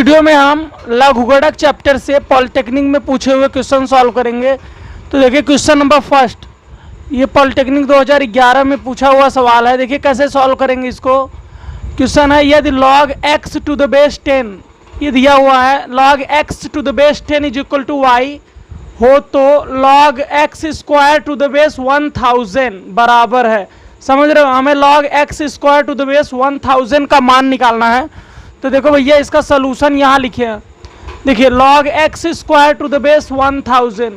Video में हम लघुगणक चैप्टर से पॉलिटेक्निक में पूछे हुए क्वेश्चन सॉल्व करेंगे। तो देखिए क्वेश्चन नंबर फर्स्ट, ये पॉलिटेक्निक 2011 में पूछा हुआ सवाल है। देखिए कैसे सॉल्व करेंगे इसको। क्वेश्चन है यदि log x to the base 10 ये दिया हुआ है, log x to the base 10 is equal to y हो तो log x square to the base 1000 बराबर है। समझ रहे हो, हमें log x square to the base 1000 का मान निकालना है। तो देखो भैया इसका सोल्यूशन यहाँ लिखे हैं। देखिए log x square to the base 1000,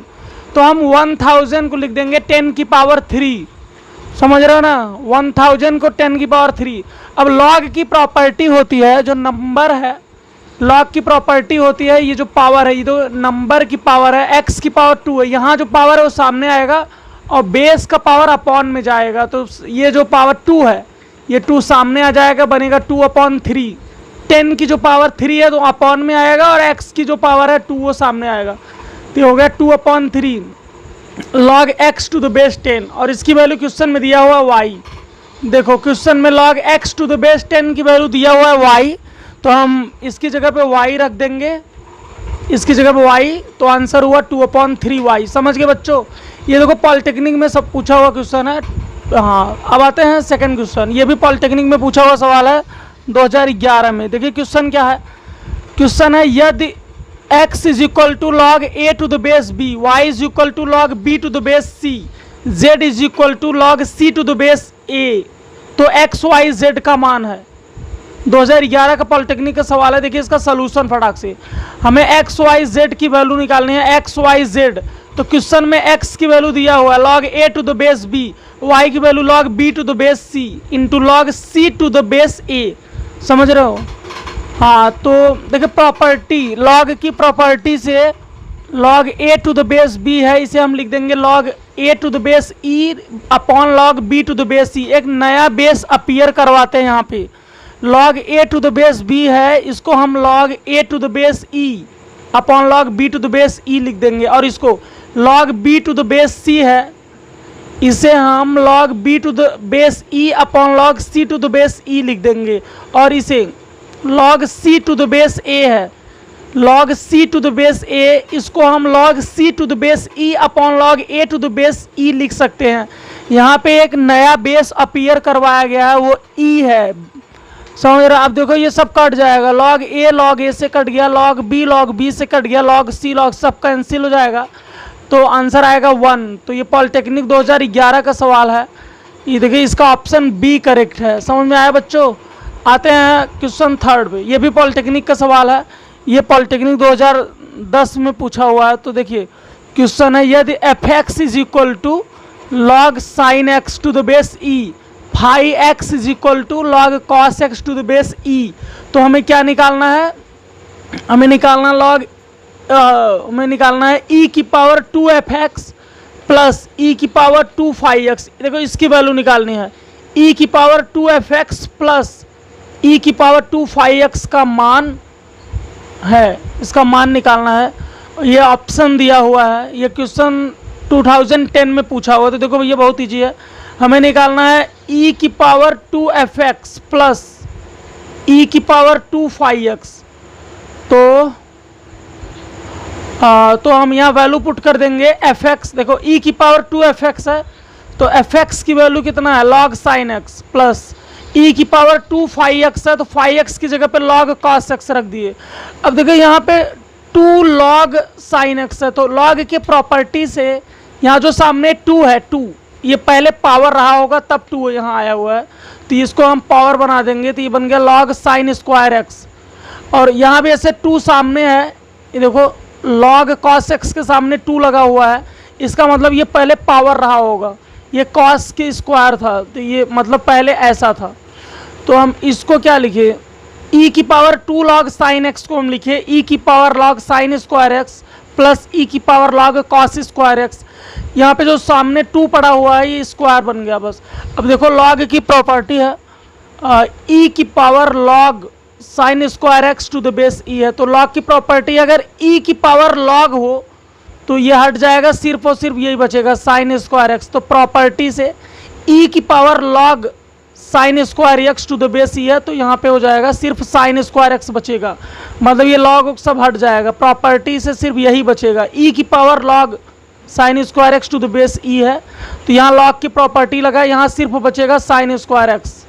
तो हम 1000 को लिख देंगे 10 की पावर 3। समझ रहे हो ना, 1000 को 10 की पावर 3। अब log की प्रॉपर्टी होती है, जो नंबर है log की प्रॉपर्टी होती है, ये जो पावर है, ये तो नंबर की पावर है, x की पावर 2 है। यहाँ जो पावर है वो सामने आएगा और बेस का पावर अपॉन में जाएगा। तो ये जो पावर 2 है ये 2 सामने आ जाएगा, बनेगा 2/3। 10 की जो पावर 3 है तो अपॉन में आएगा और x की जो पावर है 2 वो सामने आएगा। तो ये हो गया 2/3 log x to the base 10 और इसकी वैल्यू क्वेश्चन में दिया हुआ है y। देखो क्वेश्चन में log x to the base 10 की वैल्यू दिया हुआ है y, तो हम इसकी जगह पे y रख देंगे, इसकी जगह पे y, तो आंसर हुआ 2/3y। समझ गए बच्चों। ये देखो पॉलिटेक्निक में सब पूछा हुआ क्वेश्चन है। हाँ, अब आते हैं सेकंड क्वेश्चन। ये भी पॉलिटेक्निक में पूछा हुआ सवाल है 2011 में। देखिए क्वेश्चन क्या है। क्वेश्चन है यदि x is equal to log a to the base b, y is equal to log b to the base c, z is equal to log c to the base a, तो x y z का मान है। 2011 का polytechnic का सवाल है। देखिए इसका सोल्यूशन फटाक से, हमें x y z की वैल्यू निकालनी है। x y z, तो क्वेश्चन में x की वैल्यू दिया हुआ है log a to the base b, y की value log b to the base c into log c to the base a। समझ रहे हो। हाँ, तो देखिए प्रॉपर्टी, लॉग की प्रॉपर्टी से log a to the base b है, इसे हम लिख देंगे log a to the base e upon log b to the base c। एक नया बेस अपीयर करवाते हैं यहाँ पे। log a to the base b है, इसको हम log a to the base e upon log b to the base e लिख देंगे। और इसको log b to the base c है, इसे हम log b to the base e upon log c to the base e लिख देंगे। और इसे log c to the base a है, log c to the base a, इसको हम log c to the base e upon log a to the base e लिख सकते हैं। यहाँ पे एक नया बेस अपीयर करवाया गया है, वो e है। समझ रहे हो। अब देखो ये सब कट जाएगा, log a से कट गया, log b से कट गया, log c log सब कैंसिल हो जाएगा, तो आंसर आएगा 1। तो ये पॉलिटेक्निक 2011 का सवाल है। ये देखिए इसका ऑप्शन बी करेक्ट है। समझ में आया बच्चों। आते हैं क्वेश्चन थर्ड पे। ये भी पॉलिटेक्निक का सवाल है, ये पॉलिटेक्निक 2010 में पूछा हुआ है। तो देखिए क्वेश्चन है यदि f(x) is equal to log sin x to the base e, phi x is equal to log cos x to the base e, तो हमें क्या निकालना है, हमें निकालना है e की पावर 2f(x) प्लस e की पावर 2 phi x। देखो इसकी वैल्यू निकालनी है, e की पावर 2f(x) प्लस e की पावर 2 phi x का मान है, इसका मान निकालना है। ये ऑप्शन दिया हुआ है, ये क्वेश्चन 2010 में पूछा हुआ। तो देखो ये बहुत ईजी है, हमें निकालना है e की पावर 2f(x) प्लस e की पावर 2 phi x। तो हम यहाँ वैल्यू पुट कर देंगे f(x). देखो e की पावर 2f(x) है, तो f(x) की वैल्यू कितना है log sin x plus e की पावर 2 phi x है, तो phi x की जगह पे log cos x रख दिए। अब देखो यहाँ पे 2 log sin x है, तो log के प्रॉपर्टी से यहाँ जो सामने 2 है, 2 ये पहले पावर रहा होगा तब 2 यहाँ आया हुआ है, तो इसको हम पावर बना देंगे, तो ये बन गया log sin स्क्वायर x। और यहाँ भी ऐसे 2 सामने है, ये देखो log cos x के सामने 2 लगा हुआ है, इसका मतलब ये पहले पावर रहा होगा, ये cos के स्क्वायर था, तो ये मतलब पहले ऐसा था। तो हम इसको क्या लिखे, e की पावर 2 log sin x को हम लिखे e की power log sin square x plus e की power log cos square x। यहाँ पे जो सामने 2 पड़ा हुआ है ये स्क्वायर बन गया बस। अब देखो log की प्रॉपर्टी है e की power log sin square x to the base e है, तो log की प्रॉपर्टी अगर e की पावर log हो तो ये हट जाएगा, सिर्फ और सिर्फ यही बचेगा sin स्क्वायर x। तो प्रॉपर्टी से e की power log sine square x to the base e है, तो यहाँ पे हो जाएगा सिर्फ साइन स्क्वायर एक्स बचेगा, मतलब ये लॉग सब हट जाएगा, प्रॉपर्टी से सिर्फ यही बचेगा, ई की power log sine square x to the base e है, तो यहाँ लॉग की प्रॉपर्टी लगा, यहाँ सिर्फ बचेगा साइन स्क्वायर एक्स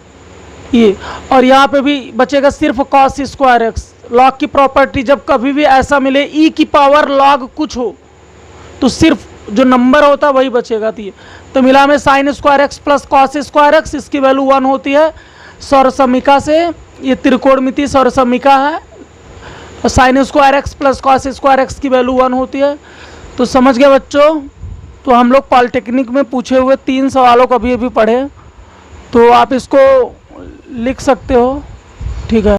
ये, और यहाँ पे भी बचेगा सिर्फ कॉस स्क्वायर एक्स। लॉग की प्रॉपर्टी जब कभी भी ऐसा मिले ई की पावर लॉग कुछ हो तो सिर्फ जो नंबर होता है वही बचेगा। तो मिला में sign square x plus cos square x, इसकी वैल्यू 1 होती है सौर समीका से, ये त्रिकोणमिति सौर समीका है, और sign square x plus cos square x की वैल्यू 1 होती है। तो समझ गए बच्चों, तो हम लोग पॉलिटेक्निक में पूछे हुए 3 सवालों को अभी अभी पढ़े, तो आप इसको लिख सकते हो, ठीक है।